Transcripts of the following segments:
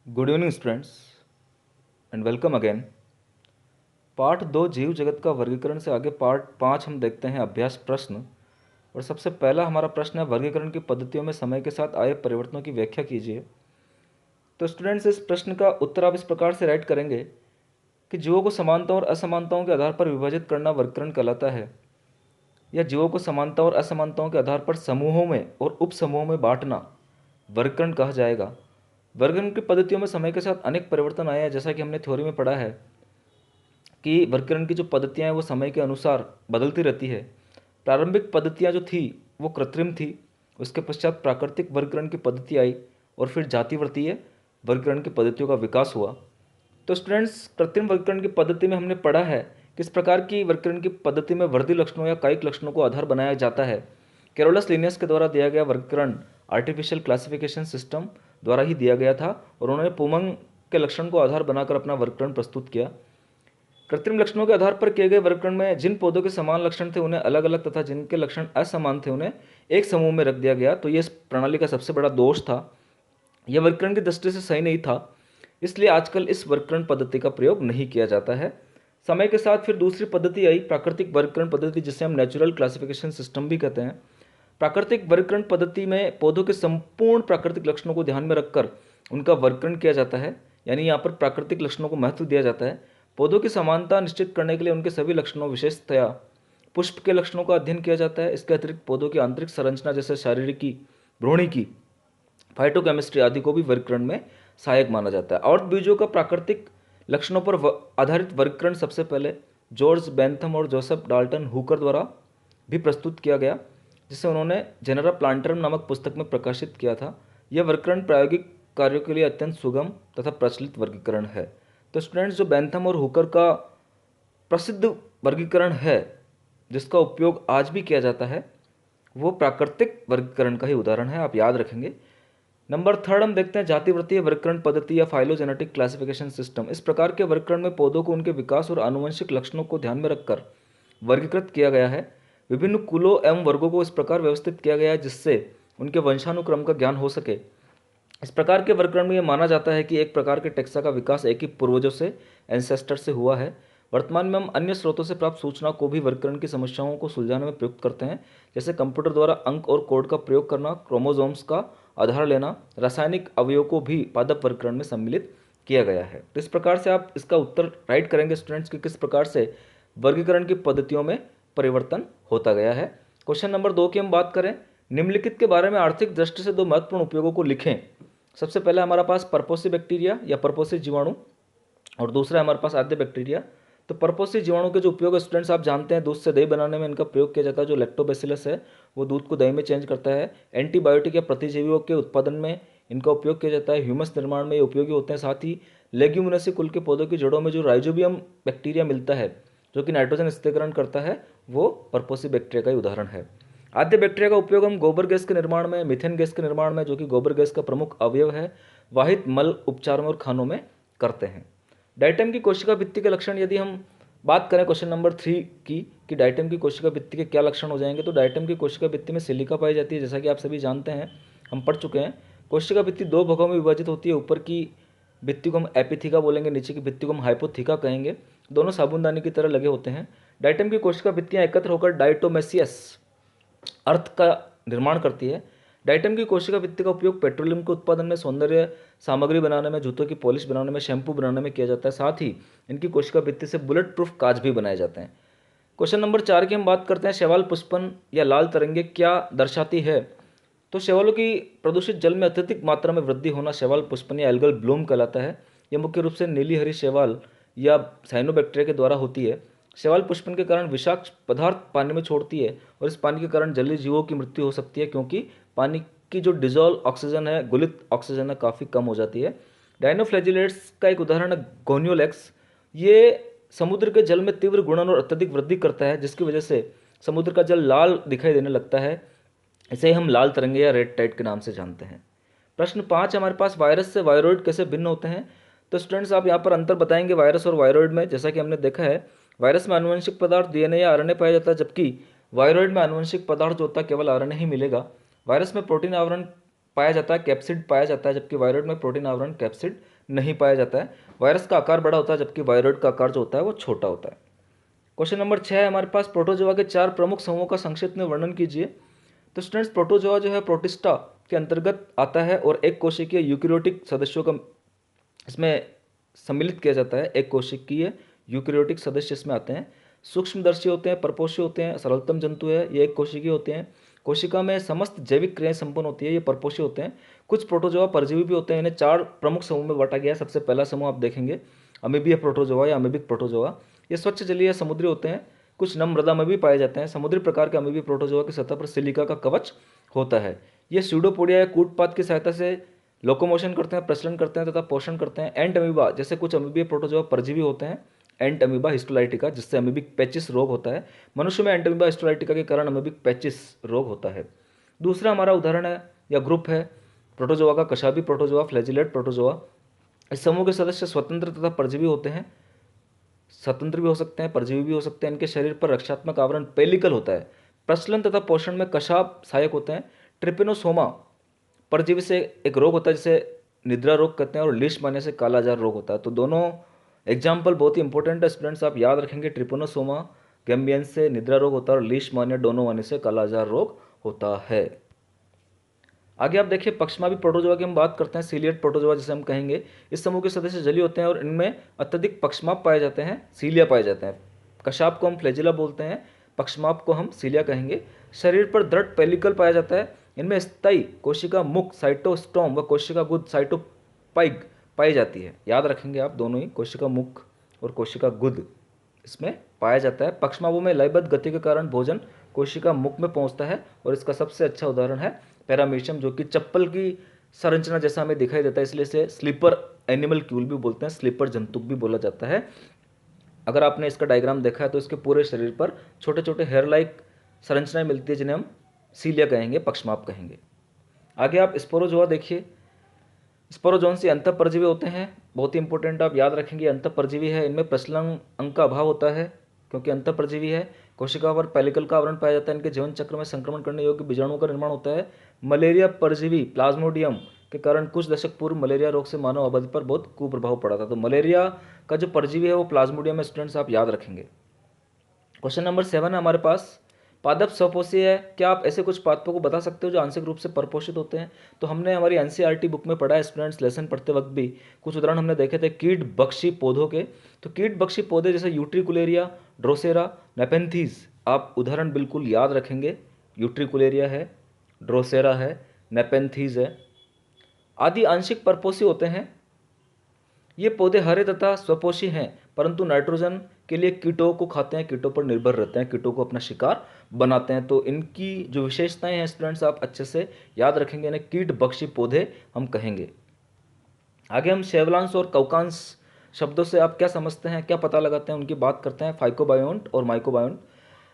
Good evening students and welcome again. Part 2 जीव जगत का वर्गीकरण से आगे पार्ट 5 हम देखते हैं अभ्यास प्रश्न। और सबसे पहला हमारा प्रश्न है, वर्गीकरण की पद्धतियों में समय के साथ आए परिवर्तनों की व्याख्या कीजिए। तो स्टूडेंट्स, इस प्रश्न का उत्तर आप इस प्रकार से राइट करेंगे कि जीवों को समानताओं और असमानताओं के आधार पर विभाजित करना वर्गीकरण कहलाता है, या जीवों को समानता और असमानताओं के आधार पर समूहों में और उपसमूहों में बांटना वर्गीकरण कहा जाएगा। वर्गीकरण की पद्धतियों में समय के साथ अनेक परिवर्तन आए हैं, जैसा कि हमने थ्योरी में पढ़ा है कि वर्गीकरण की जो पद्धतियाँ हैं वो समय के अनुसार बदलती रहती है। प्रारंभिक पद्धतियाँ जो थी वो कृत्रिम थी, उसके पश्चात प्राकृतिक वर्गीकरण की पद्धति आई और फिर जातिवर्तीय वर्गीकरण की पद्धतियों का विकास हुआ। तो स्टूडेंट्स, कृत्रिम वर्गीकरण की पद्धति में हमने पढ़ा है किस प्रकार की वर्गीकरण की पद्धति में वर्दी लक्षणों या कायिक लक्षणों को आधार बनाया जाता है। कैरोलस लिनियस के द्वारा दिया गया वर्गीकरण आर्टिफिशियल क्लासिफिकेशन सिस्टम द्वारा ही दिया गया था और उन्होंने पुमंग के लक्षण को आधार बनाकर अपना वर्गीकरण प्रस्तुत किया। कृत्रिम लक्षणों के आधार पर किए गए वर्गीकरण में जिन पौधों के समान लक्षण थे उन्हें अलग अलग तथा जिनके लक्षण असमान थे उन्हें एक समूह में रख दिया गया। तो ये इस प्रणाली का सबसे बड़ा दोष था, यह वर्गीकरण की दृष्टि से सही नहीं था, इसलिए आजकल इस वर्गीकरण पद्धति का प्रयोग नहीं किया जाता है। समय के साथ फिर दूसरी पद्धति आई, प्राकृतिक वर्गीकरण पद्धति, जिसे हम नेचुरल क्लासिफिकेशन सिस्टम भी कहते हैं। प्राकृतिक वर्गीकरण पद्धति में पौधों के संपूर्ण प्राकृतिक लक्षणों को ध्यान में रखकर उनका वर्गीकरण किया जाता है, यानी यहाँ पर प्राकृतिक लक्षणों को महत्व दिया जाता है। पौधों की समानता निश्चित करने के लिए उनके सभी लक्षणों, विशेषतया पुष्प के लक्षणों का अध्ययन किया जाता है। इसके अतिरिक्त पौधों की आंतरिक संरचना जैसे शारीरिकी, भ्रूणिकी, फाइटोकेमिस्ट्री आदि को भी वर्गीकरण में सहायक माना जाता है। और बीजों का प्राकृतिक लक्षणों पर आधारित वर्गीकरण सबसे पहले जॉर्ज बेंथम और जोसेफ डाल्टन हुकर द्वारा भी प्रस्तुत किया गया, जिसे उन्होंने जेनरा प्लांटरम नामक पुस्तक में प्रकाशित किया था। यह वर्गीकरण प्रायोगिक कार्यों के लिए अत्यंत सुगम तथा प्रचलित वर्गीकरण है। तो स्टूडेंट्स, जो बेंथम और हुकर का प्रसिद्ध वर्गीकरण है जिसका उपयोग आज भी किया जाता है, वो प्राकृतिक वर्गीकरण का ही उदाहरण है, आप याद रखेंगे। नंबर 3 हम देखते हैं जातिवृत्तीय वर्गीकरण पद्धति या फाइलोजेनेटिक क्लासिफिकेशन सिस्टम। इस प्रकार के वर्गीकरण में पौधों को उनके विकास और आनुवंशिक लक्षणों को ध्यान में रखकर वर्गीकृत किया गया है। विभिन्न कुलों एवं वर्गों को इस प्रकार व्यवस्थित किया गया है जिससे उनके वंशानुक्रम का ज्ञान हो सके। इस प्रकार के वर्गीकरण में यह माना जाता है कि एक प्रकार के टेक्सा का विकास एक ही पूर्वजों से, एंसेस्टर से हुआ है। वर्तमान में हम अन्य स्रोतों से प्राप्त सूचना को भी वर्गीकरण की समस्याओं को सुलझाने में प्रयुक्त करते हैं, जैसे कंप्यूटर द्वारा अंक और कोड का प्रयोग करना, क्रोमोसोम्स का आधार लेना, रासायनिक अवयवों को भी पादप वर्गीकरण में सम्मिलित किया गया है। तो इस प्रकार से आप इसका उत्तर राइट करेंगे स्टूडेंट्स कि किस प्रकार से वर्गीकरण की पद्धतियों में परिवर्तन होता गया है। क्वेश्चन नंबर 2 की हम बात करें, निम्नलिखित के बारे में आर्थिक दृष्टि से दो महत्वपूर्ण उपयोगों को लिखें। सबसे पहला हमारा पास परपोसी बैक्टीरिया या परपोसी जीवाणु, और दूसरा हमारे पास आद्य बैक्टीरिया। तो परपोसी जीवाणु के जो उपयोग है स्टूडेंट्स आप जानते हैं, दूध से दही बनाने में इनका प्रयोग किया जाता है। जो लैक्टोबैसिलस है वो दूध को दही में चेंज करता है। एंटीबायोटिक या प्रतिजीवियों के उत्पादन में इनका उपयोग किया जाता है। ह्यूमस निर्माण में ये उपयोगी होते हैं। साथ ही लेग्यूमिनेसी कुल के पौधों की जड़ों में जो राइजोबियम बैक्टीरिया मिलता है जो कि नाइट्रोजन स्थिरीकरण करता है, वो परपोसी बैक्टीरिया का ही उदाहरण है। आद्य बैक्टीरिया का उपयोग हम गोबर गैस के निर्माण में, मीथेन गैस के निर्माण में, जो कि गोबर गैस का प्रमुख अवयव है, वाहित मल उपचार में और खानों में करते हैं। डाइटम की कोशिका भित्ति के लक्षण, यदि हम बात करें क्वेश्चन नंबर 3 की कि डाइटम की कोशिका भित्ति के क्या लक्षण हो जाएंगे, तो डाइटम की कोशिका भित्ति में सिलिका पाई जाती है, जैसा कि आप सभी जानते हैं, हम पढ़ चुके हैं। कोशिका भित्ति दो भागों में विभाजित होती है। ऊपर की भित्ति को हम एपिथिका बोलेंगे, नीचे की भित्ति को हम हाइपोथिका कहेंगे। दोनों साबुनदानी की तरह लगे होते हैं। डाइटम की कोशिका भित्तियां एकत्र होकर डाइटोमेसियस अर्थ का निर्माण करती है। डाइटम की कोशिका भित्ति का उपयोग पेट्रोलियम के उत्पादन में, सौंदर्य सामग्री बनाने में, जूतों की पॉलिश बनाने में, शैम्पू बनाने में किया जाता है। साथ ही इनकी कोशिका भित्ति से बुलेट प्रूफ कांच भी बनाए जाते हैं। क्वेश्चन नंबर 4 की हम बात करते हैं, शैवाल पुष्पन या लाल तरंगे क्या दर्शाती है। तो शैवालों की प्रदूषित जल में अत्यधिक मात्रा में वृद्धि होना शैवाल पुष्पन या एल्गल ब्लूम कहलाता है। यह मुख्य रूप से नीली हरी शैवाल या साइनोबैक्टीरिया के द्वारा होती है। शैवाल पुष्पन के कारण विषाक्त पदार्थ पानी में छोड़ती है और इस पानी के कारण जलीय जीवों की मृत्यु हो सकती है, क्योंकि पानी की जो डिजॉल्व ऑक्सीजन है, गुलित ऑक्सीजन है, काफ़ी कम हो जाती है। डाइनोफ्लैजिलेट्स का एक उदाहरण है गोनियोलेक्स। ये समुद्र के जल में तीव्र गुणन और अत्यधिक वृद्धि करता है, जिसकी वजह से समुद्र का जल लाल दिखाई देने लगता है। इसे हम लाल तरंगे या रेड टाइड के नाम से जानते हैं। प्रश्न 5 हमारे पास, वायरस से वायरोइड कैसे भिन्न होते हैं। तो स्टूडेंट्स आप यहाँ पर अंतर बताएंगे वायरस और वायरोइड में। जैसा कि हमने देखा है, वायरस में आनुवंशिक पदार्थ डीएनए या आरएनए पाया जाता है, जबकि वायरोइड में आनुवंशिक पदार्थ जो होता है केवल आरएनए ही मिलेगा। वायरस में प्रोटीन आवरण पाया जाता है, कैप्सिड पाया जाता है, जबकि वायरॉइड में प्रोटीन आवरण कैप्सिड नहीं पाया जाता है। वायरस का आकार बड़ा होता है जबकि वायरॉइड का आकार जो होता है वो छोटा होता है। क्वेश्चन नंबर 6 है हमारे पास, प्रोटोजोआ के 4 प्रमुख समूहों का संक्षिप्त में वर्णन कीजिए। तो स्टूडेंट्स, प्रोटोजोआ जो है प्रोटिस्टा के अंतर्गत आता है और एक कोशिकीय यूकेरियोटिक सदस्यों का इसमें सम्मिलित किया जाता है। एक कोशिकीय यूकेरियोटिक सदस्य इसमें आते हैं। सूक्ष्मदर्शी होते हैं, परपोषी होते हैं, सरलतम जंतु है, ये एक कोशिकीय होते हैं। कोशिका में समस्त जैविक क्रियाएं संपन्न होती है, ये परपोषी होते हैं। कुछ प्रोटोजोआ परजीवी भी होते हैं। इन्हें 4 प्रमुख समूह में बांटा गया है। सबसे पहला समूह आप देखेंगे अमीबीय प्रोटोजोआ या अमीबिक प्रोटोजोआ। ये स्वच्छ जलीय समुद्री होते हैं। कुछ नम मृदा में भी पाए जाते हैं। समुद्री प्रकार के अमीबी प्रोटोजोआ की सतह पर सिलिका का कवच होता है। ये स्यूडोपोडिया या कूटपात की सहायता से लोकोमोशन करते हैं, प्रसरण करते हैं तथा पोषण करते हैं। एंट अमीबा जैसे कुछ अमीबीय प्रोटोजोआ परजीवी होते हैं। एंट अमीबा हिस्टोलाइटिका, जिससे अमीबिक पैचिस रोग होता है। मनुष्य में एंट अमीबा हिस्टोलाइटिका के कारण अमीबिक पैचिस रोग होता है। दूसरा हमारा उदाहरण है या ग्रुप है प्रोटोजोआ का कशाबी प्रोटोजोआ, फ्लैजिलेट प्रोटोजोआ। इस समूह के सदस्य स्वतंत्र तथा परजीवी होते हैं। स्वतंत्र भी हो सकते हैं, परजीवी भी हो सकते हैं। इनके शरीर पर रक्षात्मक आवरण पेलिकल होता है। प्रचलन तथा पोषण में कशाब सहायक होते हैं। ट्रिपेनोसोमा परजीवी से एक रोग होता है जिसे निद्रा रोग कहते हैं, और लीश मारने से कालाजार रोग होता है। तो दोनों एग्जाम्पल बहुत ही इंपॉर्टेंट है स्टूडेंट्स, आप याद रखेंगे। ट्रिपेनोसोमा गैम्बियंस से निद्रा रोग होता है और लीश मारने डोनोवानी से कालाजार रोग होता है। आगे आप देखिए पक्षमावी प्रोटोजोआ की हम बात करते हैं, सीलिएट प्रोटोजोआ जिसे हम कहेंगे। इस समूह के सदस्य जलीय होते हैं और इनमें अत्यधिक पक्षमाप पाए जाते हैं, सीलिया पाए जाते हैं। कशाप को हम फ्लैजिला बोलते हैं, पक्षमाप को हम सीलिया कहेंगे। शरीर पर दृढ़ पेलिकल पाया जाता है। इनमें स्थायी कोशिका मुख साइटोस्टोम व कोशिका गुद साइटोपाइग पाई जाती है। याद रखेंगे आप दोनों ही, कोशिका मुख और कोशिका गुद इसमें पाया जाता है। पक्षमावों में लयबद्ध गति के कारण भोजन कोशिका मुख में पहुंचता है, और इसका सबसे अच्छा उदाहरण है पैरामीशियम, जो कि चप्पल की संरचना जैसा हमें दिखाई देता है, इसलिए इसे स्लीपर एनिमल क्यूल भी बोलते हैं, स्लीपर जंतुक भी बोला जाता है। अगर आपने इसका डायग्राम देखा है तो इसके पूरे शरीर पर छोटे छोटे हेयर लाइक संरचनाएं मिलती है, जिन्हें हम सीलिया कहेंगे, पक्षमाप कहेंगे। आगे आप स्पोरोजोआ देखिए। स्पोरोजोन्सी अंतःपरजीवी होते हैं, बहुत ही इंपॉर्टेंट, आप याद रखेंगे अंतःपरजीवी है। इनमें प्रचलन अंग का अभाव होता है क्योंकि अंतःपरजीवी है। कोशिका पर पेलिकल का आवरण पाया जाता है। इनके जीवन चक्र में संक्रमण करने योग्य बीजाणुओं का निर्माण होता है। मलेरिया परजीवी प्लाज्मोडियम के कारण कुछ दशक पूर्व मलेरिया रोग से मानव आबादी पर बहुत कुप्रभाव पड़ा था। तो मलेरिया का जो परजीवी है वो प्लाज्मोडियम है स्टूडेंट्स, आप याद रखेंगे। क्वेश्चन नंबर 7 है हमारे पास, पादप स्वपोषी है। क्या आप ऐसे कुछ पादपों को बता सकते हो जो आंशिक रूप से परपोषित होते हैं? तो हमने हमारी एनसीईआरटी बुक में पढ़ा है स्टूडेंट्स, लेसन पढ़ते वक्त भी कुछ उदाहरण हमने देखे थे कीट बख्शी पौधों के। तो कीट बख्शी पौधे जैसे यूट्रिकुलेरिया, ड्रोसेरा, नेपेंथीज, आप उदाहरण बिल्कुल याद रखेंगे। यूट्रिकुलेरिया है, ड्रोसेरा है, नेपेंथीज है, आदि आंशिक परपोषी होते हैं। ये पौधे हरे तथा स्वपोषी हैं, परंतु नाइट्रोजन के लिए कीटों को खाते हैं, कीटों पर निर्भर रहते हैं, कीटों को अपना शिकार बनाते हैं। तो इनकी जो विशेषताएं हैं स्टूडेंट्स आप अच्छे से याद रखेंगे, इन्हें कीट बख्शी पौधे हम कहेंगे। आगे हम शैवलांश और कवकांश शब्दों से आप क्या समझते हैं, क्या पता लगाते हैं, उनकी बात करते हैं। फाइकोबायोन्ट और माइकोबायोन्ट।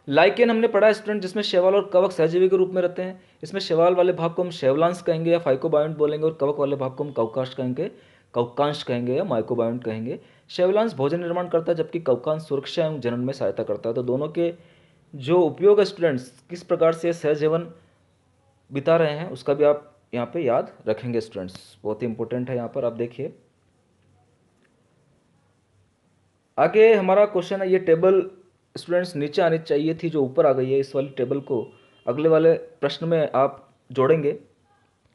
लाइकेन हमने पढ़ा है स्टूडेंट, जिसमें शैवाल और कवक सहजीवी के रूप में रहते हैं। इसमें शैवाल वाले भाग को हम शैवलांश कहेंगे या फाइकोबायोन्ट बोलेंगे, और कवक वाले भाग को हम कवकाश कहेंगे, कवकांश कहेंगे या माइकोबायोन्ट कहेंगे। शैवलांश भोजन निर्माण करता है जबकि कवकांश सुरक्षा एवं जनन में सहायता करता है। तो दोनों के जो उपयोग है स्टूडेंट्स, किस प्रकार से सहजीवन बिता रहे हैं, उसका भी आप यहाँ पे याद रखेंगे स्टूडेंट्स, बहुत ही इंपॉर्टेंट है। यहाँ पर आप देखिए आगे हमारा क्वेश्चन है, ये टेबल स्टूडेंट्स नीचे आनी चाहिए थी, जो ऊपर आ गई है। इस वाली टेबल को अगले वाले प्रश्न में आप जोड़ेंगे।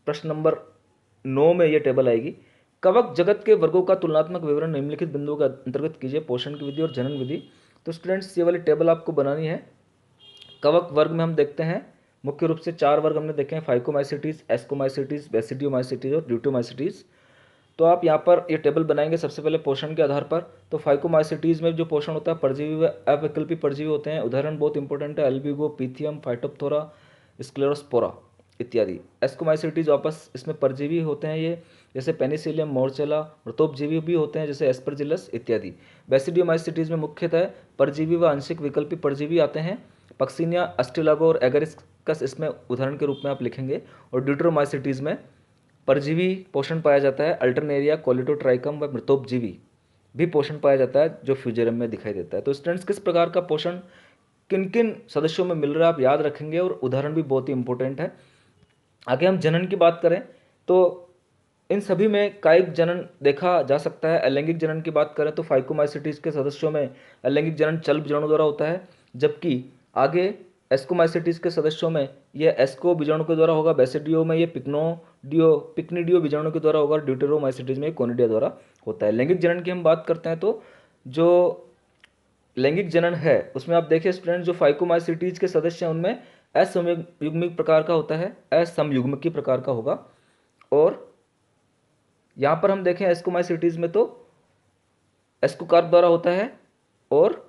प्रश्न नंबर 9 में ये टेबल आएगी। कवक जगत के वर्गों का तुलनात्मक विवरण निम्नलिखित बिंदुओं के अंतर्गत कीजिए, पोषण की विधि और जनन विधि। तो स्टूडेंट्स ये वाली टेबल आपको बनानी है। कवक वर्ग में हम देखते हैं मुख्य रूप से 4 वर्ग हमने देखे हैं, फाइकोमाइसिटीज, एस्कोमाइसिटीज, बेसिडियोमाइसिटीज और ड्यूटोमाइसिटीज। तो आप यहाँ पर ये टेबल बनाएंगे सबसे पहले पोषण के आधार पर। तो फाइकोमाइसिटीज में जो पोषण होता है परजीवी व अवैकल्पी परजीवी होते हैं। उदाहरण बहुत इंपॉर्टेंट है, एल्बिगो, पीथियम, फाइटोप्थोरा, स्क्लेरोस्पोरा इत्यादि। एस्कोमाइसिटीज वापस इसमें परजीवी होते हैं ये, जैसे पेनिसिलियम, मोर्चेला। मृतोपजीवी भी होते हैं जैसे एस्परजिलस इत्यादि। बेसिडियोमाइसिटीज में मुख्यतः परजीवी व आंशिक विकल्पी परजीवी आते हैं। पक्सिनिया, अस्टिलागो और एगरिस्कस इसमें उदाहरण के रूप में आप लिखेंगे। और ड्यूटरोमाइसिटीज में परजीवी पोषण पाया जाता है, अल्टरनेरिया, कोलिटोट्राइकम व मृतोपजीवी भी पोषण पाया जाता है जो फ्यूजेरम में दिखाई देता है। तो स्टूडेंट्स किस प्रकार का पोषण किन किन सदस्यों में मिल रहा है आप याद रखेंगे, और उदाहरण भी बहुत ही इंपॉर्टेंट है। आगे हम जनन की बात करें तो इन सभी में कायिक जनन देखा जा सकता है। अलैंगिक जनन की बात करें तो फाइकोमाइसिटीज के सदस्यों में अलैंगिक जनन चल बीजाणु द्वारा होता है, जबकि आगे एस्कोमाइसिटीज के सदस्यों में यह एस्को बीजाणु के द्वारा होगा, बेसिडियो में ये पिक्निडियो बीजाणु के द्वारा होगा, और ड्यूटेरोमाइसिटीज में कोनिडिया द्वारा होता है। लैंगिक जनन की हम बात करते हैं तो जो लैंगिक जनन है उसमें आप देखिए स्टूडेंट, जो फाइकोमाइसिटीज के सदस्य हैं उनमें असमयुग्मिक प्रकार का होता है, असमयुग्मिकी प्रकार का होगा। और यहाँ पर हम देखें एस्कोमाइसिटीज में तो एस्कोकार्प द्वारा होता है, और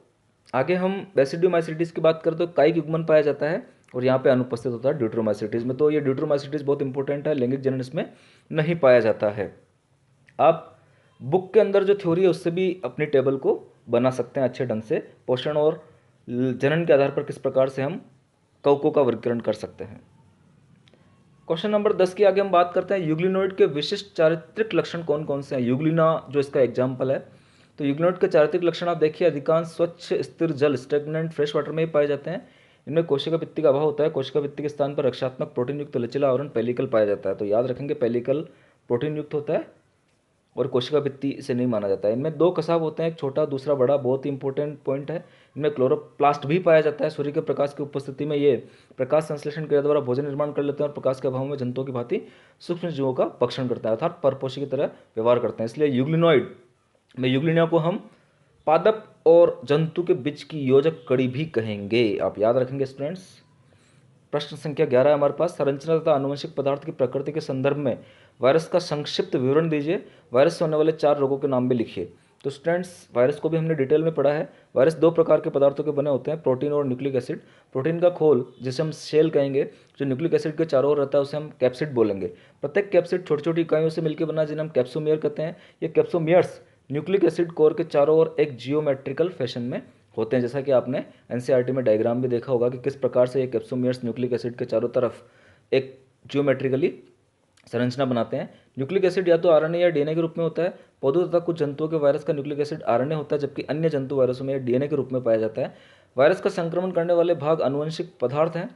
आगे हम बेसिडियोमाइसिटीज की बात करें तो कायिक युग्मन पाया जाता है, और यहाँ पे अनुपस्थित होता है ड्यूटेरोमाइसिटीज में। तो ये ड्यूटेरोमाइसिटीज बहुत इंपॉर्टेंट है, लैंगिक जनन इसमें नहीं पाया जाता है। आप बुक के अंदर जो थ्योरी है उससे भी अपनी टेबल को बना सकते हैं अच्छे ढंग से, पोषण और जनन के आधार पर किस प्रकार से हम कवकों का वर्गीकरण कर सकते हैं। क्वेश्चन नंबर 10 की आगे हम बात करते हैं यूग्लिनोइड के विशिष्ट चारित्रिक लक्षण कौन कौन से हैं। यूग्लिना जो इसका एग्जाम्पल है, तो यूग्लिनोइड के चारित्रिक लक्षण आप देखिए अधिकांश स्वच्छ स्थिर जल स्टेगनेंट फ्रेश वाटर में ही पाए जाते हैं। इनमें कोशिका भित्ति का अभाव होता है। कोशिका भित्ति के स्थान पर रक्षात्मक प्रोटीन युक्त लचीला आवरण पेलिकल पाया जाता है। तो याद रखेंगे पेलिकल प्रोटीन युक्त होता है और कोशिका भित्ति से नहीं माना जाता है। इनमें दो कसाव होते हैं, एक छोटा दूसरा बड़ा, बहुत ही इंपॉर्टेंट पॉइंट है। इनमें क्लोरोप्लास्ट भी पाया जाता है। सूर्य के प्रकाश की उपस्थिति में ये प्रकाश संश्लेषण क्रिया द्वारा भोजन निर्माण कर लेते हैं और प्रकाश के अभाव में जंतुओं की भांति सूक्ष्म जीवों का भक्षण करते हैं, अर्थात परपोषी की तरह व्यवहार करते हैं। इसलिए यूग्लिनोइड में यूग्लिना को हम पादप और जंतु के बीच की योजक कड़ी भी कहेंगे। आप याद रखेंगे स्टूडेंट्स। प्रश्न संख्या 11 हमारे पास, संरचना तथा आनुवंशिक पदार्थ की प्रकृति के संदर्भ में वायरस का संक्षिप्त विवरण दीजिए। वायरस से होने वाले 4 रोगों के नाम भी लिखिए। तो स्टूडेंट्स वायरस को भी हमने डिटेल में पढ़ा है। वायरस 2 प्रकार के पदार्थों के बने होते हैं, प्रोटीन और न्यूक्लिक एसिड। प्रोटीन का खोल जिसे हम सेल कहेंगे, जो न्यूक्लिक एसिड के चारों ओर रहता है उसे हम कैप्सिड बोलेंगे। प्रत्येक कैप्सिड छोटी छोटी इकाइयों से मिलकर बना जिन्हें हम कैप्सोमियर कहते हैं। ये कैप्सोमियर्स न्यूक्लिक एसिड कोर के चारों ओर एक जियोमेट्रिकल फैशन में होते हैं। जैसा कि आपने एनसीईआरटी में डायग्राम भी देखा होगा कि किस प्रकार से ये कैप्सोमियर्स न्यूक्लिक एसिड के चारों तरफ एक जियोमेट्रिकली संरचना बनाते हैं। न्यूक्लिक एसिड या तो आरएनए या डीएनए के रूप में होता है। पौधों तथा कुछ जंतुओं के वायरस का न्यूक्लिक एसिड आरएनए होता है, जबकि अन्य जंतु वायरसों में डीएनए के रूप में पाया जाता है। वायरस का संक्रमण करने वाले भाग आनुवंशिक पदार्थ हैं।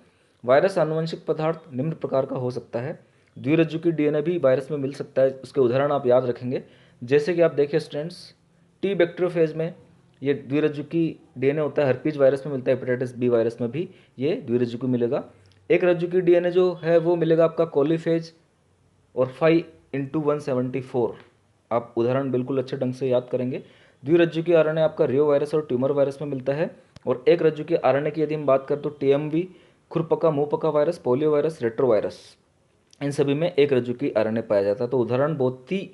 वायरस आनुवंशिक पदार्थ निम्न प्रकार का हो सकता है। द्विरज्जुकी डीएनए भी वायरस में मिल सकता है। उसके उदाहरण आप याद रखेंगे, जैसे कि आप देखिए स्टूडेंट्स, टी बैक्टीरियोफेज में ये द्विरज्जुकी डीएनए होता है। हर्पीज वायरस में मिलता है, हेपेटाइटिस बी वायरस में भी ये द्विरज्जुकी मिलेगा। एक रज्जुकी डीएनए जो है वो मिलेगा आपका कोलीफेज और 5x174। आप उदाहरण बिल्कुल अच्छे ढंग से याद करेंगे। द्विरज्जुकी आरएनए आपका रियो वायरस और ट्यूमर वायरस में मिलता है। और एक रज्जुकी आरएनए की यदि हम बात करें तो टीएमवी, खुरपका मुंहपका वायरस, पोलियो वायरस, रेट्रोवायरस, इन सभी में एक रज्जुकी आरएनए पाया जाता है। तो उदाहरण बहुत ही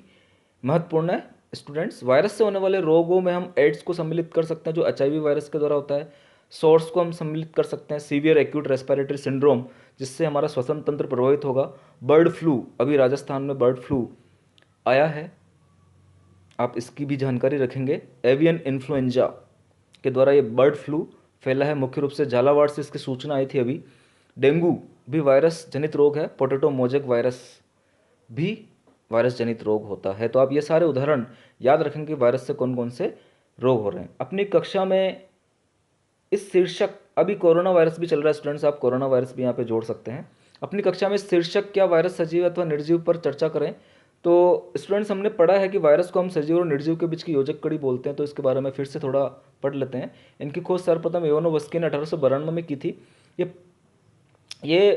महत्वपूर्ण है स्टूडेंट्स। वायरस से होने वाले रोगों में हम एड्स को सम्मिलित कर सकते हैं जो एचआईवी वायरस के द्वारा होता है। सोर्स को हम सम्मिलित कर सकते हैं, सीवियर एक्यूट रेस्पिरेटरी सिंड्रोम, जिससे हमारा श्वसन तंत्र प्रभावित होगा। बर्ड फ्लू, अभी राजस्थान में बर्ड फ्लू आया है, आप इसकी भी जानकारी रखेंगे। एवियन इन्फ्लुएंजा के द्वारा ये बर्ड फ्लू फैला है, मुख्य रूप से झालावाड़ से इसकी सूचना आई थी अभी। डेंगू भी वायरस जनित रोग है। पोटैटो मोजेक वायरस भी वायरस जनित रोग होता है। तो आप ये सारे उदाहरण याद रखेंगे वायरस से कौन कौन से रोग हो रहे हैं। अपनी कक्षा में इस शीर्षक, अभी कोरोना वायरस भी चल रहा है स्टूडेंट्स, आप कोरोना वायरस भी यहाँ पे जोड़ सकते हैं। अपनी कक्षा में शीर्षक क्या वायरस सजीव अथवा निर्जीव पर चर्चा करें। तो स्टूडेंट्स हमने पढ़ा है कि वायरस को हम सजीव और निर्जीव के बीच की योजक कड़ी बोलते हैं, तो इसके बारे में फिर से थोड़ा पढ़ लेते हैं। इनकी खोज सर्वप्रथम इवानोव्स्की ने 1892 में की थी। ये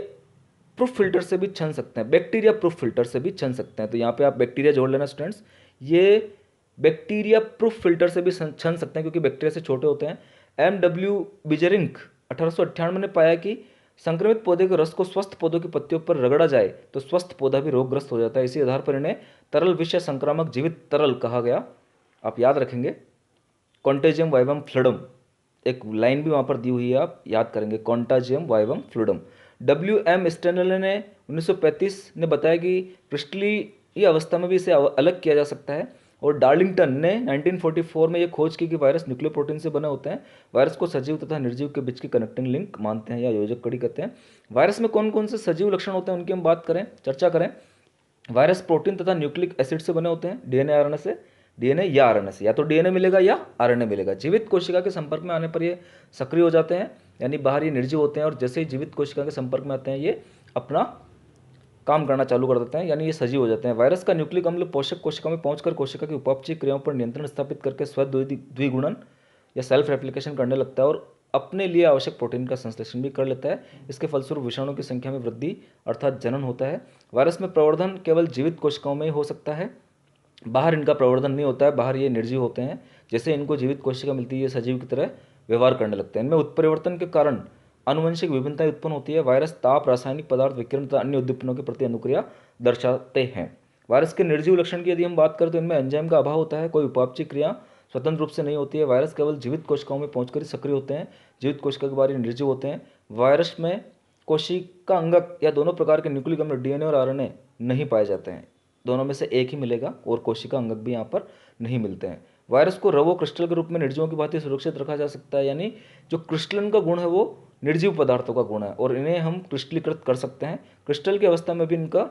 प्रूफ फिल्टर से भी छन सकते हैं, बैक्टीरिया प्रूफ फिल्टर से भी छन सकते हैं। तो यहाँ पे आप बैक्टीरिया जोड़ लेना स्टूडेंट्स, ये बैक्टीरिया प्रूफ फिल्टर से भी छन सकते हैं क्योंकि बैक्टीरिया से छोटे होते हैं। M.W. बिजरिंक 1898 ने पाया कि संक्रमित पौधे के रस को स्वस्थ पौधों की पत्तियों पर रगड़ा जाए तो स्वस्थ पौधा भी रोगग्रस्त हो जाता है। इसी आधार पर इन्हें तरल विषय संक्रामक जीवित तरल कहा गया। आप याद रखेंगे। कॉन्टेजियम वाइवम फ्लूइडम, एक लाइन भी वहाँ पर दी हुई है, आप याद करेंगे, कॉन्टाजियम वाइवम फ्लूइडम। W.M. स्टेनले ने 1935 ने बताया कि पृष्ठीय अवस्था में भी इसे अलग किया जा सकता है। और डार्लिंगटन ने 1944 में यह खोज की कि वायरस न्यूक्लियोप्रोटीन से बने होते हैं। वायरस को सजीव तथा निर्जीव के बीच की कनेक्टिंग लिंक मानते हैं या योजक कड़ी कहते हैं। वायरस में कौन कौन से सजीव लक्षण होते हैं उनकी हम बात करें, चर्चा करें। वायरस प्रोटीन तथा न्यूक्लिक एसिड से बने होते हैं, डीएनए आरएनए से, डीएनए या आरएनए से, या तो डीएनए मिलेगा या आरएनए मिलेगा। जीवित कोशिका के संपर्क में आने पर ये सक्रिय हो जाते हैं, यानी बाहर ये निर्जीव होते हैं, और जैसे ही जीवित कोशिका के संपर्क में आते हैं ये अपना काम करना चालू कर देते हैं, यानी ये सजीव हो जाते हैं। वायरस का न्यूक्लिक अम्ल पोषक कोशिका में पहुंचकर कोशिका की उपापचयी क्रियाओं पर नियंत्रण स्थापित करके द्विगुणन या सेल्फ रेप्लिकेशन करने लगता है और अपने लिए आवश्यक प्रोटीन का संश्लेषण भी कर लेता है। इसके फलस्वरूप विषाणु की संख्या में वृद्धि अर्थात जनन होता है। वायरस में प्रवर्धन केवल जीवित कोशिकाओं में ही हो सकता है, बाहर इनका प्रवर्धन नहीं होता है, बाहर ये निर्जीव होते हैं। जैसे इनको जीवित कोशिका मिलती है, ये सजीव की तरह व्यवहार करने लगते हैं। इनमें उत्परिवर्तन के कारण आनुवंशिक विभिन्नताएं उत्पन्न होती है। वायरस ताप, रासायनिक पदार्थ, विकिरण तथा अन्य उद्दीपनों के प्रति अनुक्रिया दर्शाते हैं। वायरस के निर्जीव लक्षण की यदि हम बात करें तो इनमें एंजाइम का अभाव होता है, कोई उपापचयी क्रिया स्वतंत्र रूप से नहीं होती है। वायरस केवल जीवित कोशिकाओं में पहुंचकर ही सक्रिय होते हैं, जीवित कोशिका के बाहर ये निर्जीव होते हैं। वायरस में कोशिका अंगक या दोनों प्रकार के न्यूक्लिक अम्ल डीएनए और आरएनए नहीं पाए जाते हैं, दोनों में से एक ही मिलेगा और कोशिका अंगक भी यहाँ पर नहीं मिलते हैं। वायरस को रवो क्रिस्टल के रूप में निर्जीवों की भांति सुरक्षित रखा जा सकता है, यानी जो क्रिस्टलन का गुण है वो निर्जीव पदार्थों का गुण है और इन्हें हम क्रिस्टलीकृत कर सकते हैं। क्रिस्टल की अवस्था में भी इनका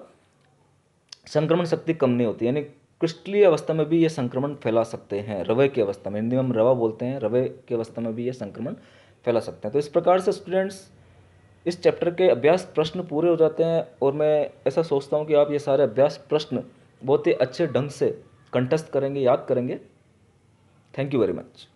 संक्रमण शक्ति कम नहीं होती, यानी क्रिस्टलीय अवस्था में भी ये संक्रमण फैला सकते हैं। रवे की अवस्था में, हिंदी में हम रवा बोलते हैं, रवे की अवस्था में भी ये संक्रमण फैला सकते हैं। तो इस प्रकार से स्टूडेंट्स इस चैप्टर के अभ्यास प्रश्न पूरे हो जाते हैं और मैं ऐसा सोचता हूँ कि आप ये सारे अभ्यास प्रश्न बहुत ही अच्छे ढंग से कंठस्थ करेंगे, याद करेंगे। Thank you very much.